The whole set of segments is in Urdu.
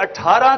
18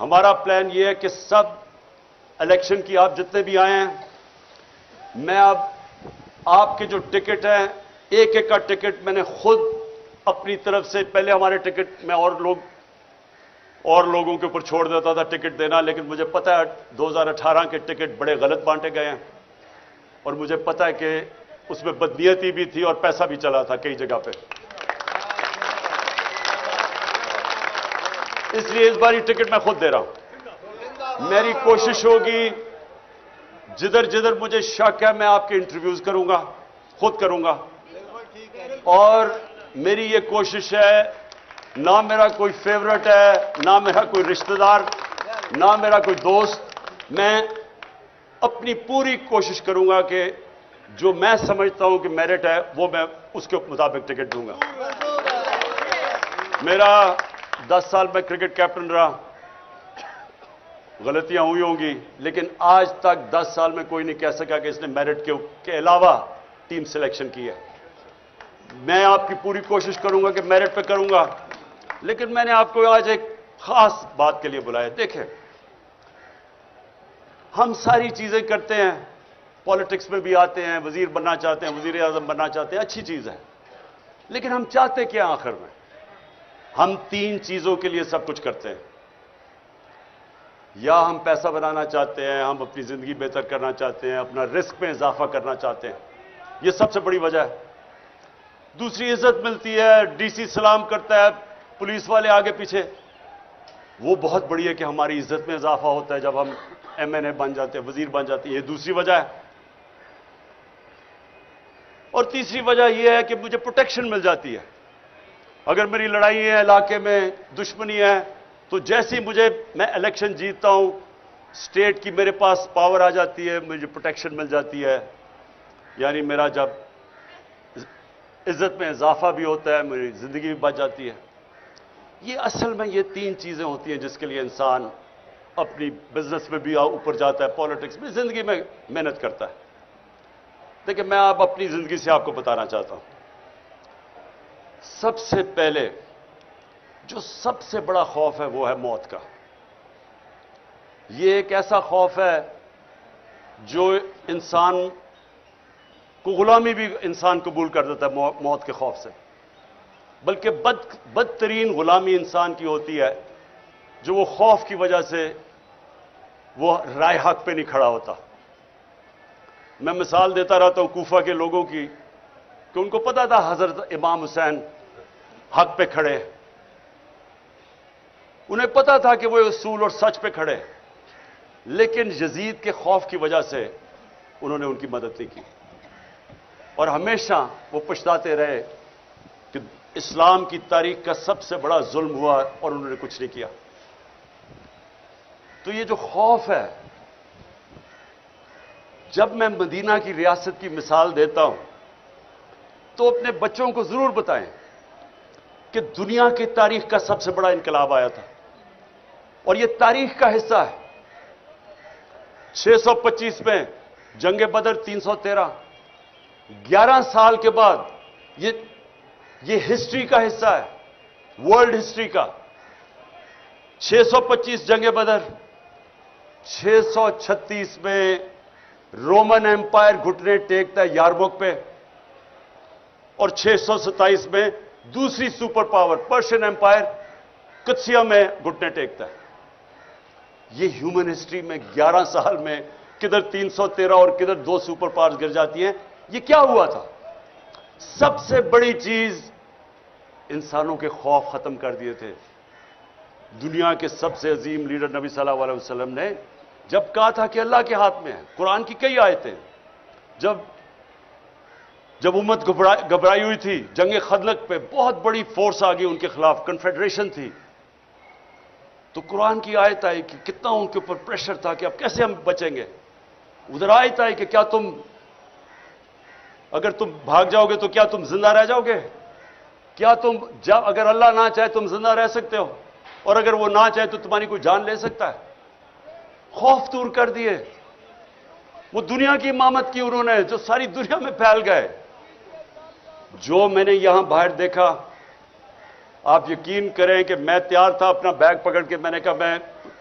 ہمارا پلان یہ ہے کہ سب الیکشن کی آپ جتنے بھی آئے ہیں، میں اب آپ کے جو ٹکٹ ہیں ایک ایک کا ٹکٹ میں نے خود اپنی طرف سے، پہلے ہمارے ٹکٹ میں اور لوگوں کے اوپر چھوڑ دیتا تھا ٹکٹ دینا، لیکن مجھے پتا ہے 2018 کے ٹکٹ بڑے غلط بانٹے گئے ہیں، اور مجھے پتا ہے کہ اس میں بدنیتی بھی تھی اور پیسہ بھی چلا تھا کئی جگہ پہ، اس لیے اس بار یہ ٹکٹ میں خود دے رہا ہوں۔ میری کوشش ہوگی جدھر جدھر مجھے شک ہے میں آپ کے انٹرویوز کروں گا، خود کروں گا، اور میری یہ کوشش ہے، نہ میرا کوئی فیورٹ ہے، نہ میرا کوئی رشتہ دار، نہ میرا کوئی دوست، میں اپنی پوری کوشش کروں گا کہ جو میں سمجھتا ہوں کہ میرٹ ہے وہ میں اس کے مطابق ٹکٹ دوں گا۔ میرا 10 سال میں کرکٹ کیپٹن رہا، غلطیاں ہوئی ہوں گی، لیکن آج تک 10 سال میں کوئی نہیں کہہ سکا کہ اس نے میرٹ کے علاوہ ٹیم سلیکشن کی ہے۔ میں آپ کی پوری کوشش کروں گا کہ میرٹ پہ کروں گا، لیکن میں نے آپ کو آج ایک خاص بات کے لیے بلایا۔ دیکھیں، ہم ساری چیزیں کرتے ہیں، پالیٹکس میں بھی آتے ہیں، وزیر بننا چاہتے ہیں، وزیر اعظم بننا چاہتے ہیں، اچھی چیز ہے، لیکن ہم چاہتے کیا آخر میں؟ ہم 3 چیزوں کے لیے سب کچھ کرتے ہیں، یا ہم پیسہ بنانا چاہتے ہیں، ہم اپنی زندگی بہتر کرنا چاہتے ہیں، اپنا رزق میں اضافہ کرنا چاہتے ہیں، یہ سب سے بڑی وجہ ہے۔ دوسری عزت ملتی ہے، ڈی سی سلام کرتا ہے، پولیس والے آگے پیچھے، وہ بہت بڑی ہے کہ ہماری عزت میں اضافہ ہوتا ہے جب ہم ایم این اے بن جاتے ہیں، وزیر بن جاتے ہیں، یہ دوسری وجہ ہے۔ اور تیسری وجہ یہ ہے کہ مجھے پروٹیکشن مل جاتی ہے۔ اگر میری لڑائی ہے، علاقے میں دشمنی ہے، تو جیسی میں الیکشن جیتتا ہوں، اسٹیٹ کی میرے پاس پاور آ جاتی ہے، مجھے پروٹیکشن مل جاتی ہے، یعنی میرا جب عزت میں اضافہ بھی ہوتا ہے، میری زندگی بھی بچ جاتی ہے۔ یہ اصل میں یہ 3 چیزیں ہوتی ہیں جس کے لیے انسان اپنی بزنس میں بھی اوپر جاتا ہے، پالیٹکس میں، زندگی میں محنت کرتا ہے۔ دیکھیں، میں آپ اپنی زندگی سے آپ کو بتانا چاہتا ہوں، سب سے پہلے جو سب سے بڑا خوف ہے وہ ہے موت کا۔ یہ ایک ایسا خوف ہے جو انسان کو غلامی بھی انسان قبول کر دیتا ہے موت کے خوف سے، بلکہ بدترین غلامی انسان کی ہوتی ہے جو وہ خوف کی وجہ سے وہ رائے حق پہ نہیں کھڑا ہوتا۔ میں مثال دیتا رہتا ہوں کوفہ کے لوگوں کی، کہ ان کو پتا تھا حضرت امام حسین حق پہ کھڑے، انہیں پتا تھا کہ وہ اصول اور سچ پہ کھڑے، لیکن یزید کے خوف کی وجہ سے انہوں نے ان کی مدد نہیں کی، اور ہمیشہ وہ پچھتاتے رہے کہ اسلام کی تاریخ کا سب سے بڑا ظلم ہوا اور انہوں نے کچھ نہیں کیا۔ تو یہ جو خوف ہے، جب میں مدینہ کی ریاست کی مثال دیتا ہوں تو اپنے بچوں کو ضرور بتائیں کہ دنیا کی تاریخ کا سب سے بڑا انقلاب آیا تھا، اور یہ تاریخ کا حصہ ہے۔ 625 میں جنگ بدر، 313، 11 سال کے بعد یہ ہسٹری کا حصہ ہے، ورلڈ ہسٹری کا۔ 625 جنگ بدر، 636 میں رومن ایمپائر گھٹنے ٹیکتا ہے یارموک پہ، اور 627 میں دوسری super power Persian Empire Qadisiyyah میں گھٹنے ٹیکتا ہے۔ یہ ہیومن ہسٹری میں 11 سال میں کدھر 313 اور کدھر 2 سپر پاورز گر جاتی ہیں۔ یہ کیا ہوا تھا؟ سب سے بڑی چیز، انسانوں کے خوف ختم کر دیے تھے۔ دنیا کے سب سے عظیم لیڈر نبی صلی اللہ علیہ وسلم نے جب کہا تھا کہ اللہ کے ہاتھ میں ہے، قرآن کی کئی آیتیں، جب امت گھبرائی ہوئی تھی، جنگ خندق پہ بہت بڑی فورس آ گئی ان کے خلاف، کنفیڈریشن تھی، تو قرآن کی آیت آئی کہ کتنا ان کے اوپر پریشر تھا کہ اب کیسے ہم بچیں گے۔ ادھر آیت آئی کہ کیا اگر تم بھاگ جاؤ گے تو کیا تم زندہ رہ جاؤ گے؟ کیا اگر اللہ نہ چاہے تم زندہ رہ سکتے ہو، اور اگر وہ نہ چاہے تو تمہاری کوئی جان لے سکتا ہے؟ خوف دور کر دیے، وہ دنیا کی امامت کی انہوں نے، جو ساری دنیا میں پھیل گئے۔ جو میں نے یہاں باہر دیکھا، آپ یقین کریں کہ میں تیار تھا اپنا بیگ پکڑ کے، میں نے کہا میں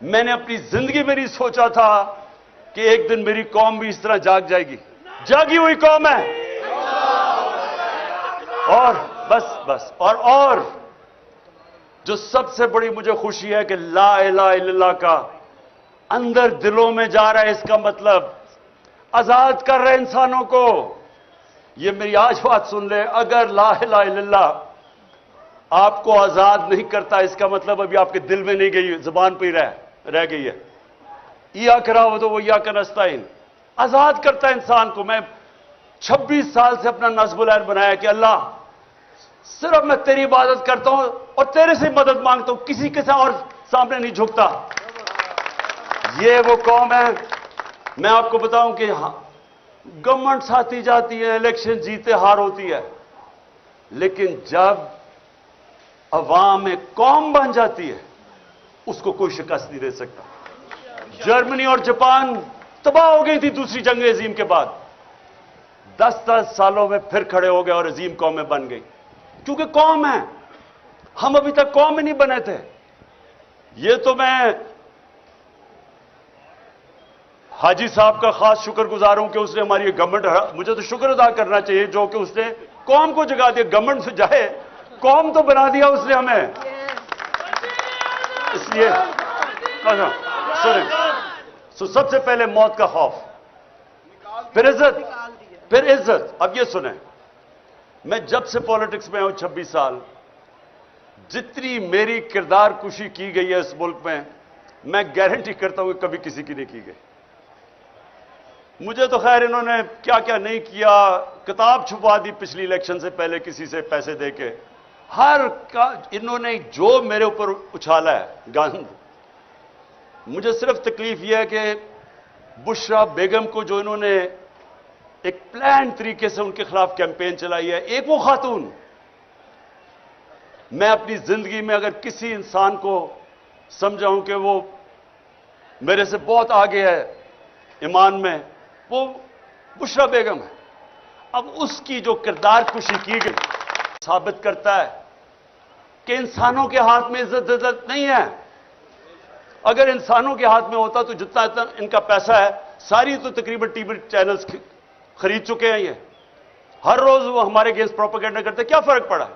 میں نے اپنی زندگی میں نہیں سوچا تھا کہ ایک دن میری قوم بھی اس طرح جاگ جائے گی. جاگی ہوئی قوم ہے. اور بس اور جو سب سے بڑی مجھے خوشی ہے کہ لا الہ الا اللہ کا اندر دلوں میں جا رہا ہے. اس کا مطلب آزاد کر رہے انسانوں کو. یہ میری آج بات سن لے, اگر لا الہ الا اللہ آپ کو آزاد نہیں کرتا, اس کا مطلب ابھی آپ کے دل میں نہیں گئی, زبان پہ ہی رہ گئی ہے. ایاک نعبد و ایاک نستعین آزاد کرتا ہے انسان کو. میں 26 سال سے اپنا نصب العین بنایا کہ اللہ صرف میں تیری عبادت کرتا ہوں اور تیرے سے مدد مانگتا ہوں, کسی کے اور سامنے نہیں جھکتا. یہ وہ قوم ہے. میں آپ کو بتاؤں کہ گورنمنٹ آتی جاتی ہے, الیکشن جیتے ہار ہوتی ہے, لیکن جب عوام ایک قوم بن جاتی ہے اس کو کوئی شکست نہیں دے سکتا. جرمنی اور جاپان تباہ ہو گئی تھی دوسری جنگ عظیم کے بعد, 10 سالوں میں پھر کھڑے ہو گئے اور عظیم قومیں بن گئی, کیونکہ قوم ہے. ہم ابھی تک قوم ہی نہیں بنے تھے. یہ تو میں حاجی صاحب کا خاص شکر گزار ہوں کہ اس نے ہماری گورنمنٹ, مجھے تو شکر ادا کرنا چاہیے جو کہ اس نے قوم کو جگا دیا. گورنمنٹ سے جائے, قوم تو بنا دیا اس نے ہمیں. اس لیے سنیں, سب سے پہلے موت کا خوف, پھر عزت. اب یہ سنیں, میں جب سے پالیٹکس میں ہوں 26 سال, جتنی میری کردار کشی کی گئی ہے اس ملک میں گارنٹی کرتا ہوں کہ کبھی کسی کی نہیں کی گئی. مجھے تو خیر انہوں نے کیا کیا نہیں کیا, کتاب چھپا دی پچھلی الیکشن سے پہلے کسی سے پیسے دے کے, انہوں نے جو میرے اوپر اچھالا ہے گند. مجھے صرف تکلیف یہ ہے کہ بشرا بیگم کو جو انہوں نے ایک پلان طریقے سے ان کے خلاف کیمپین چلائی ہے, ایک وہ خاتون. میں اپنی زندگی میں اگر کسی انسان کو سمجھا ہوں کہ وہ میرے سے بہت آگے ہے ایمان میں, وہ بشرا بیگم ہے. اب اس کی جو کردار کشی کی گئی ثابت کرتا ہے کہ انسانوں کے ہاتھ میں عزت نہیں ہے. اگر انسانوں کے ہاتھ میں ہوتا تو جتنا ان کا پیسہ ہے ساری تو تقریباً ٹی وی چینلز خرید چکے ہیں. یہ ہر روز وہ ہمارے اگینسٹ پروپیگنڈا کرتے, کیا فرق پڑا؟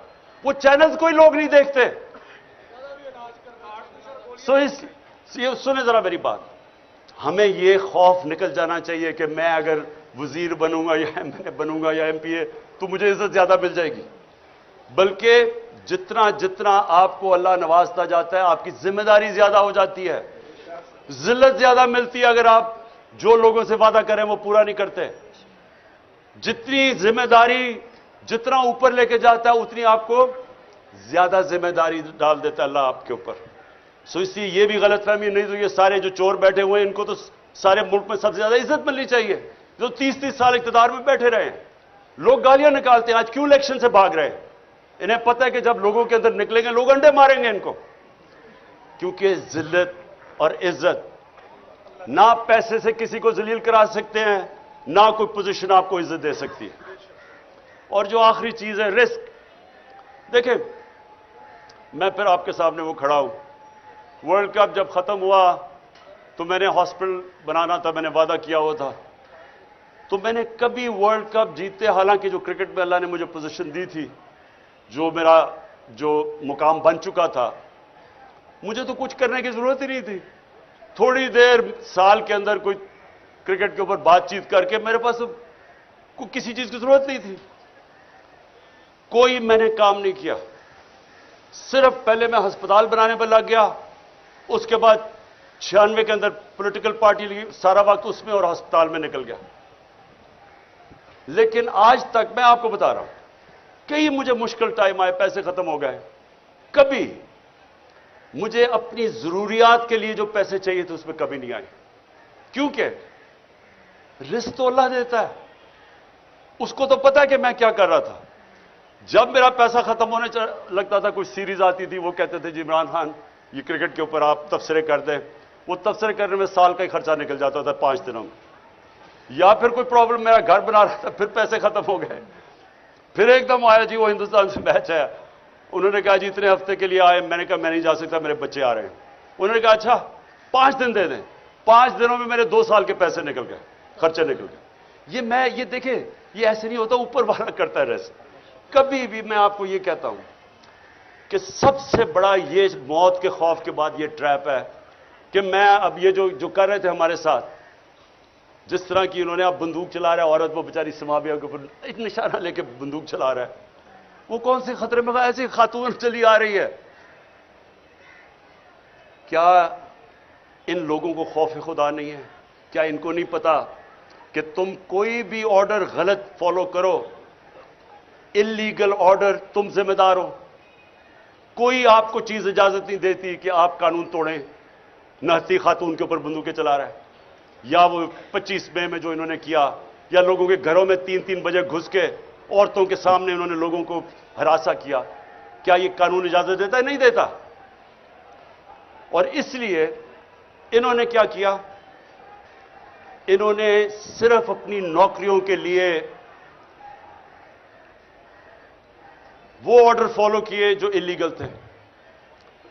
وہ چینلز کوئی لوگ نہیں دیکھتے. سنیں ذرا میری بات, ہمیں یہ خوف نکل جانا چاہیے کہ میں اگر وزیر بنوں گا یا بنوں گا یا MP تو مجھے عزت زیادہ مل جائے گی. بلکہ جتنا آپ کو اللہ نوازتا جاتا ہے آپ کی ذمہ داری زیادہ ہو جاتی ہے, ذلت زیادہ ملتی ہے اگر آپ جو لوگوں سے وعدہ کریں وہ پورا نہیں کرتے. جتنی ذمہ داری جتنا اوپر لے کے جاتا ہے اتنی آپ کو زیادہ ذمہ داری ڈال دیتا ہے اللہ آپ کے اوپر. اس لیے یہ بھی غلط فہمی نہیں تو یہ سارے جو چور بیٹھے ہوئے ہیں ان کو تو سارے ملک میں سب سے زیادہ عزت ملنی چاہیے, جو 30 سال اقتدار میں بیٹھے رہے ہیں. لوگ گالیاں نکالتے ہیں, آج کیوں الیکشن سے بھاگ رہے ہیں؟ انہیں پتہ ہے کہ جب لوگوں کے اندر نکلیں گے لوگ انڈے ماریں گے ان کو. کیونکہ ذلت اور عزت نہ پیسے سے کسی کو ذلیل کرا سکتے ہیں, نہ کوئی پوزیشن آپ کو عزت دے سکتی ہے. اور جو آخری چیز ہے رسک. دیکھیں میں پھر آپ کے سامنے وہ کھڑا ہوں, ورلڈ کپ جب ختم ہوا تو میں نے ہاسپٹل بنانا تھا, میں نے وعدہ کیا ہوا تھا. تو میں نے کبھی ورلڈ کپ جیتے, حالانکہ جو کرکٹ میں اللہ نے مجھے پوزیشن دی تھی, جو میرا جو مقام بن چکا تھا, مجھے تو کچھ کرنے کی ضرورت ہی نہیں تھی. تھوڑی دیر سال کے اندر کوئی کرکٹ کے اوپر بات چیت کر کے میرے پاس کوئی کسی چیز کی ضرورت نہیں تھی. کوئی میں نے کام نہیں کیا, صرف پہلے میں ہسپتال بنانے پر لگ گیا, اس کے بعد 96 کے اندر پولیٹیکل پارٹی لگی, سارا وقت اس میں اور ہسپتال میں نکل گیا. لیکن آج تک میں آپ کو بتا رہا ہوں کئی مجھے مشکل ٹائم آئے, پیسے ختم ہو گئے, کبھی مجھے اپنی ضروریات کے لیے جو پیسے چاہیے تھے اس میں کبھی نہیں آئے. کیونکہ رزق تو اللہ دیتا ہے, اس کو تو پتا ہے کہ میں کیا کر رہا تھا. جب میرا پیسہ ختم ہونے لگتا تھا, کوئی سیریز آتی تھی, وہ کہتے تھے جی عمران خان یہ کرکٹ کے اوپر آپ تبصرے کر دیں, وہ تبصرے کرنے میں سال کا ہی خرچہ نکل جاتا تھا 5 دنوں میں. یا پھر کوئی پرابلم, میرا گھر بنا رہا تھا, پھر پیسے ختم ہو گئے. پھر ایک دم آیا جی وہ ہندوستان سے میچ ہے, انہوں نے کہا جی اتنے ہفتے کے لیے آئے. میں نے کہا میں نہیں جا سکتا, میرے بچے آ رہے ہیں. انہوں نے کہا اچھا 5 دن دے دیں، 5 دنوں میں میرے 2 سال کے پیسے نکل گئے، خرچے نکل گئے۔ یہ دیکھیں، یہ ایسے نہیں ہوتا، اوپر والا کرتا ہے ریس۔ کبھی بھی میں آپ کو یہ کہتا ہوں کہ سب سے بڑا یہ موت کے خوف کے بعد یہ ٹریپ ہے کہ میں اب یہ جو کر رہے تھے ہمارے ساتھ، جس طرح کی انہوں نے اب بندوق چلا رہا ہے، عورت وہ بیچاری سمابیہ کے اوپر ایک نشانہ لے کے بندوق چلا رہا ہے، وہ کون سے خطرے میں ایسی خاتون چلی آ رہی ہے؟ کیا ان لوگوں کو خوف خدا نہیں ہے؟ کیا ان کو نہیں پتا کہ تم کوئی بھی آرڈر غلط فالو کرو، اللیگل آرڈر، تم ذمہ دار ہو؟ کوئی آپ کو چیز اجازت نہیں دیتی کہ آپ قانون توڑیں۔ نہتی خاتون کے اوپر بندوقیں چلا رہا ہے، یا وہ 25 مئی میں جو انہوں نے کیا، یا لوگوں کے گھروں میں 3 بجے گھس کے عورتوں کے سامنے انہوں نے لوگوں کو ہراساں کیا، کیا یہ قانون اجازت دیتا ہے؟ نہیں دیتا۔ اور اس لیے انہوں نے کیا کیا؟ انہوں نے صرف اپنی نوکریوں کے لیے وہ آرڈر فالو کیے جو اللیگل تھے۔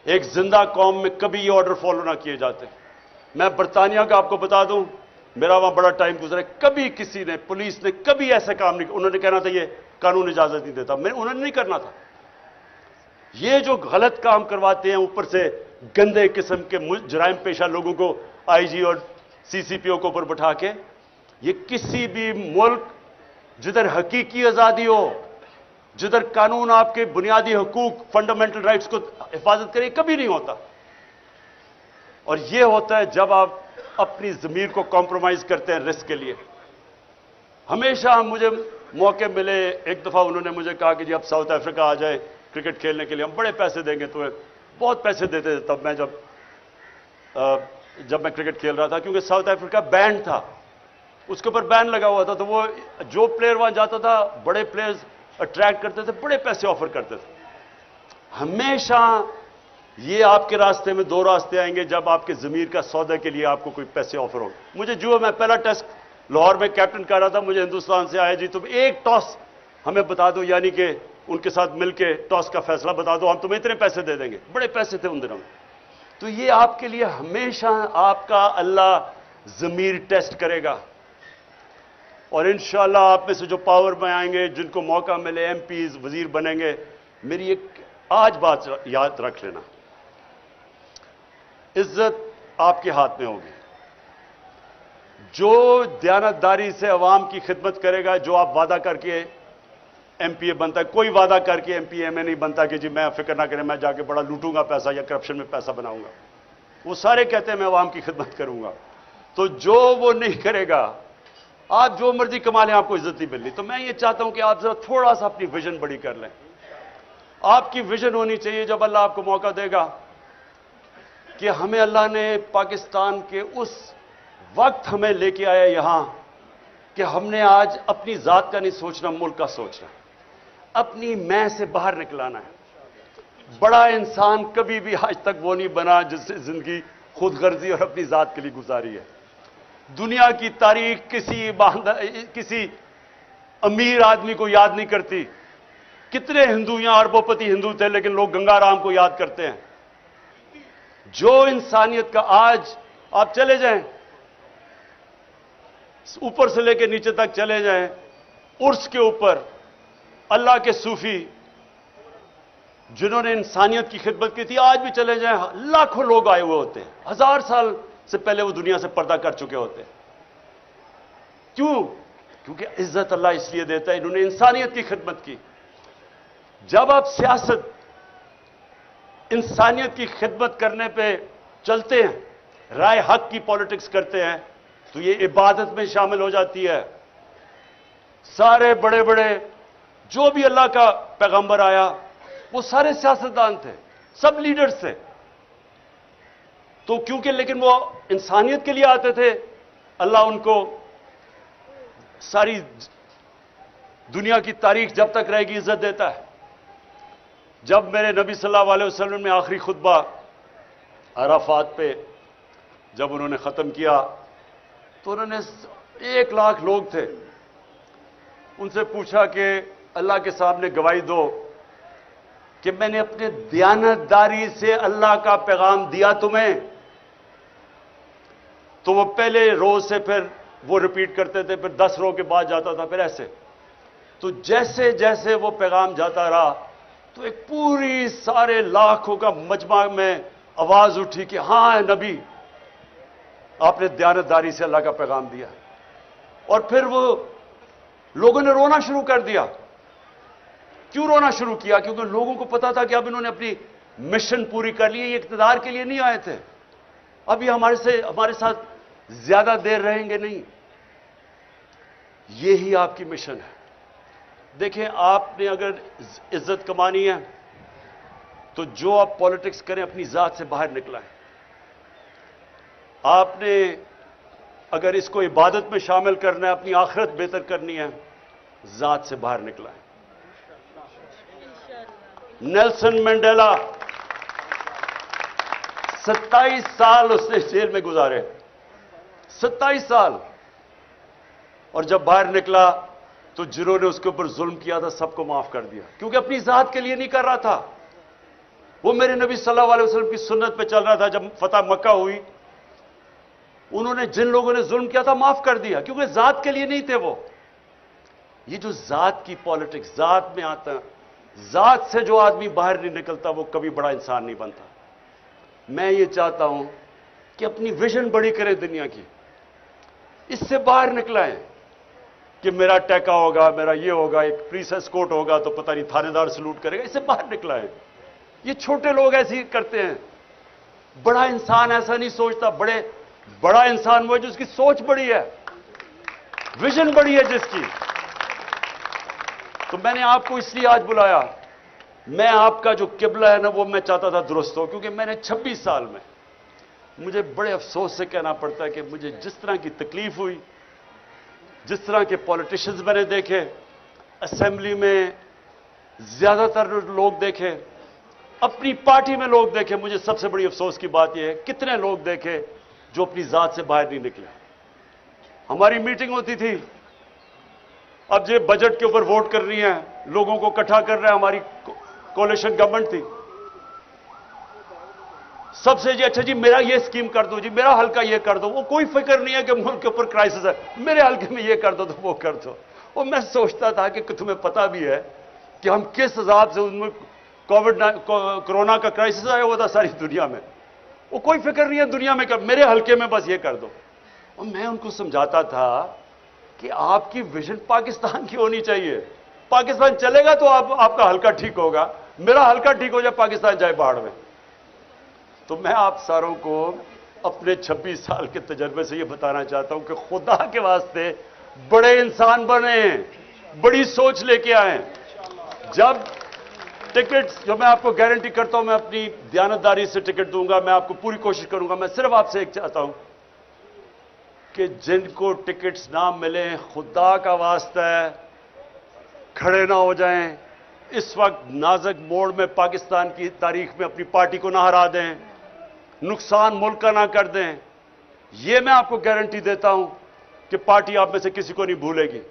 ایک زندہ قوم میں کبھی یہ آرڈر فالو نہ کیے جاتے۔ میں برطانیہ کا آپ کو بتا دوں، میرا وہاں بڑا ٹائم گزرا ہے، کبھی کسی نے، پولیس نے کبھی ایسا کام نہیں، انہوں نے کہنا تھا یہ قانون اجازت نہیں دیتا، انہوں نے نہیں کرنا تھا۔ یہ جو غلط کام کرواتے ہیں اوپر سے گندے قسم کے جرائم پیشہ لوگوں کو آئی جی اور سی سی پی او کو اوپر بٹھا کے، یہ کسی بھی ملک جدھر حقیقی آزادی ہو، جدھر قانون آپ کے بنیادی حقوق، فنڈامنٹل رائٹس کو حفاظت کرے، کبھی نہیں ہوتا۔ اور یہ ہوتا ہے جب آپ اپنی ضمیر کو کمپرومائز کرتے ہیں رسک کے لیے۔ ہمیشہ مجھے موقع ملے، ایک دفعہ انہوں نے مجھے کہا کہ جی اب ساؤتھ افریقہ آ جائے کرکٹ کھیلنے کے لیے، ہم بڑے پیسے دیں گے تمہیں، بہت پیسے دیتے تھے تب میں جب میں کرکٹ کھیل رہا تھا، کیونکہ ساؤتھ افریقہ بینڈ تھا، اس کے اوپر بین لگا ہوا تھا، تو وہ جو پلیئر وہاں جاتا تھا بڑے پلیئرز اٹریکٹ کرتے تھے، بڑے پیسے آفر کرتے تھے۔ ہمیشہ یہ آپ کے راستے میں 2 راستے آئیں گے جب آپ کے ضمیر کا سودا کے لیے آپ کو کوئی پیسے آفر ہو۔ مجھے جو میں پہلا ٹیسٹ لاہور میں کیپٹن کر رہا تھا، مجھے ہندوستان سے آیا جی تم ایک ٹاس ہمیں بتا دو، یعنی کہ ان کے ساتھ مل کے ٹاس کا فیصلہ بتا دو، ہم تمہیں اتنے پیسے دے دیں گے۔ بڑے پیسے تھے ان دنوں میں۔ تو یہ آپ کے لیے ہمیشہ آپ کا اللہ ضمیر ٹیسٹ کرے گا، اور انشاءاللہ آپ میں سے جو پاور میں آئیں گے، جن کو موقع ملے ایم پیز، وزیر بنیں گے، میری ایک آج بات یاد رکھ لینا، عزت آپ کے ہاتھ میں ہوگی۔ جو دیانتداری سے عوام کی خدمت کرے گا، جو آپ وعدہ کر کے ایم پی اے بنتا ہے، کوئی وعدہ کر کے ایم پی اے میں نہیں بنتا کہ جی میں فکر نہ کریں میں جا کے بڑا لوٹوں گا پیسہ یا کرپشن میں پیسہ بناؤں گا۔ وہ سارے کہتے ہیں میں عوام کی خدمت کروں گا، تو جو وہ نہیں کرے گا، آپ جو مرضی کما لیں آپ کو عزت نہیں ملنی۔ تو میں یہ چاہتا ہوں کہ آپ ذرا تھوڑا سا اپنی ویژن بڑی کر لیں۔ آپ کی ویژن ہونی چاہیے، جب اللہ آپ کو موقع دے گا کہ ہمیں اللہ نے پاکستان کے اس وقت ہمیں لے کے آیا یہاں کہ ہم نے آج اپنی ذات کا نہیں سوچنا، ملک کا سوچنا، اپنی میں سے باہر نکلانا ہے۔ بڑا انسان کبھی بھی آج تک وہ نہیں بنا جس سے زندگی خود غرضی اور اپنی ذات کے لیے گزاری ہے۔ دنیا کی تاریخ کسی امیر آدمی کو یاد نہیں کرتی۔ کتنے ہندو یہاں اربوں پتی ہندو تھے، لیکن لوگ گنگا رام کو یاد کرتے ہیں۔ جو انسانیت کا، آج آپ چلے جائیں اوپر سے لے کے نیچے تک چلے جائیں، عرس کے اوپر اللہ کے صوفی جنہوں نے انسانیت کی خدمت کی تھی، آج بھی چلے جائیں لاکھوں لوگ آئے ہوئے ہوتے ہیں، 1000 سال سے پہلے وہ دنیا سے پردہ کر چکے ہوتے ہیں۔ کیوں؟ کیونکہ عزت اللہ اس لیے دیتا ہے، انہوں نے انسانیت کی خدمت کی۔ جب آپ سیاست انسانیت کی خدمت کرنے پہ چلتے ہیں، رائے حق کی پالیٹکس کرتے ہیں، تو یہ عبادت میں شامل ہو جاتی ہے۔ سارے بڑے بڑے جو بھی اللہ کا پیغمبر آیا وہ سارے سیاستدان تھے، سب لیڈرز تھے۔ تو کیونکہ لیکن وہ انسانیت کے لیے آتے تھے، اللہ ان کو ساری دنیا کی تاریخ جب تک رہے گی عزت دیتا ہے۔ جب میرے نبی صلی اللہ علیہ وسلم نے آخری خطبہ عرفات پہ جب انہوں نے ختم کیا، تو انہوں نے 1 لاکھ لوگ تھے، ان سے پوچھا کہ اللہ کے سامنے گواہی دو کہ میں نے اپنے دیانتداری سے اللہ کا پیغام دیا تمہیں۔ تو وہ پہلے روز سے پھر وہ ریپیٹ کرتے تھے، پھر 10 رو کے بعد جاتا تھا، پھر ایسے. تو جیسے جیسے وہ پیغام جاتا رہا تو ایک پوری سارے لاکھوں کا مجمع میں آواز اٹھی کہ ہاں نبی، آپ نے دیانتداری سے اللہ کا پیغام دیا. اور پھر وہ لوگوں نے رونا شروع کر دیا. کیوں رونا شروع کیا؟ کیونکہ لوگوں کو پتا تھا کہ اب انہوں نے اپنی مشن پوری کر لی ہے. یہ اقتدار کے لیے نہیں آئے تھے، اب یہ ہمارے ساتھ زیادہ دیر رہیں گے نہیں. یہی آپ کی مشن ہے. دیکھیں، آپ نے اگر عزت کمانی ہے تو جو آپ پالیٹکس کریں اپنی ذات سے باہر نکلائیں. آپ نے اگر اس کو عبادت میں شامل کرنا ہے، اپنی آخرت بہتر کرنی ہے، ذات سے باہر نکلائیں. نیلسن منڈیلا 27 سال اس نے جیل میں گزارے، 27 سال. اور جب باہر نکلا تو جنہوں نے اس کے اوپر ظلم کیا تھا سب کو معاف کر دیا، کیونکہ اپنی ذات کے لیے نہیں کر رہا تھا. وہ میرے نبی صلی اللہ علیہ وسلم کی سنت پہ چل رہا تھا. جب فتح مکہ ہوئی، انہوں نے جن لوگوں نے ظلم کیا تھا معاف کر دیا، کیونکہ ذات کے لیے نہیں تھے وہ. یہ جو ذات کی پالیٹکس، ذات میں آتا ہے، ذات سے جو آدمی باہر نہیں نکلتا وہ کبھی بڑا انسان نہیں بنتا. میں یہ چاہتا ہوں کہ اپنی ویژن بڑی کریں دنیا کی، اس سے باہر نکلائیں کہ میرا ٹیکا ہوگا، میرا یہ ہوگا، ایک پولیس اسکورٹ ہوگا تو پتہ نہیں تھانے دار سلوٹ کرے گا. اس سے باہر نکلائیں. یہ چھوٹے لوگ ایسے ہی کرتے ہیں. بڑا انسان ایسا نہیں سوچتا. بڑا انسان وہ ہے جس کی سوچ بڑی ہے، ویژن بڑی ہے جس کی. تو میں نے آپ کو اس لیے آج بلایا. میں آپ کا جو قبلہ ہے نا وہ میں چاہتا تھا درست ہو، کیونکہ میں نے 26 سال میں مجھے بڑے افسوس سے کہنا پڑتا ہے کہ مجھے جس طرح کی تکلیف ہوئی، جس طرح کے پولیٹیشنز میں نے دیکھے، اسمبلی میں زیادہ تر لوگ دیکھے، اپنی پارٹی میں لوگ دیکھے، مجھے سب سے بڑی افسوس کی بات یہ ہے کتنے لوگ دیکھے جو اپنی ذات سے باہر نہیں نکلے. ہماری میٹنگ ہوتی تھی، اب یہ بجٹ کے اوپر ووٹ کر رہی ہیں، لوگوں کو اکٹھا کر رہے ہیں. ہماری کولیشن گورنمنٹ تھی. سب سے جی اچھا جی میرا یہ اسکیم کر دو، جی میرا حلقہ یہ کر دو. وہ کوئی فکر نہیں ہے کہ ملک کے اوپر کرائسس ہے، میرے حلقے میں یہ کر دو تو وہ کر دو. اور میں سوچتا تھا کہ تمہیں پتا بھی ہے کہ ہم کس حساب سے ان میں کورونا کا کرائسس آیا ہوا تھا ساری دنیا میں. وہ کوئی فکر نہیں ہے دنیا میں کہ میرے حلقے میں بس یہ کر دو. اور میں ان کو سمجھاتا تھا کہ آپ کی ویژن پاکستان کی ہونی چاہیے. پاکستان چلے گا تو آپ کا حلقہ ٹھیک ہوگا، میرا حلقہ ٹھیک ہو جائے پاکستان جائے باڑ میں. تو میں آپ ساروں کو اپنے 26 سال کے تجربے سے یہ بتانا چاہتا ہوں کہ خدا کے واسطے بڑے انسان بنیں، بڑی سوچ لے کے آئیں. جب ٹکٹ جو میں آپ کو گارنٹی کرتا ہوں میں اپنی دیانتداری سے ٹکٹ دوں گا، میں آپ کو پوری کوشش کروں گا. میں صرف آپ سے ایک چاہتا ہوں کہ جن کو ٹکٹس نہ ملیں، خدا کا واسطہ ہے کھڑے نہ ہو جائیں. اس وقت نازک موڑ میں پاکستان کی تاریخ میں اپنی پارٹی کو نہ ہرا دیں، نقصان ملک کا نہ کر دیں. یہ میں آپ کو گارنٹی دیتا ہوں کہ پارٹی آپ میں سے کسی کو نہیں بھولے گی.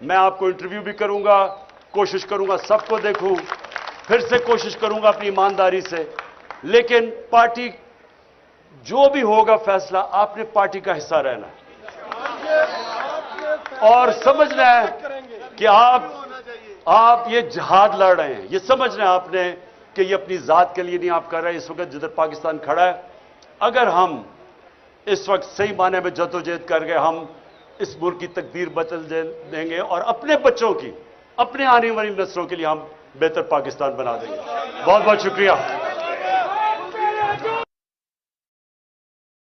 میں آپ کو انٹرویو بھی کروں گا، کوشش کروں گا سب کو دیکھوں، پھر سے کوشش کروں گا اپنی ایمانداری سے. لیکن پارٹی جو بھی ہوگا فیصلہ، آپ نے پارٹی کا حصہ رہنا ہے اور سمجھنا ہے کہ آپ یہ جہاد لڑ رہے ہیں. یہ سمجھنا ہے آپ نے کہ یہ اپنی ذات کے لیے نہیں آپ کر رہے ہیں. اس وقت جدھر پاکستان کھڑا ہے، اگر ہم اس وقت صحیح معنی میں جدوجہد کر گئے، ہم اس ملک کی تقدیر بدل دیں گے اور اپنے بچوں کی، اپنے آنے والی نسلوں کے لیے ہم بہتر پاکستان بنا دیں گے. بہت بہت شکریہ.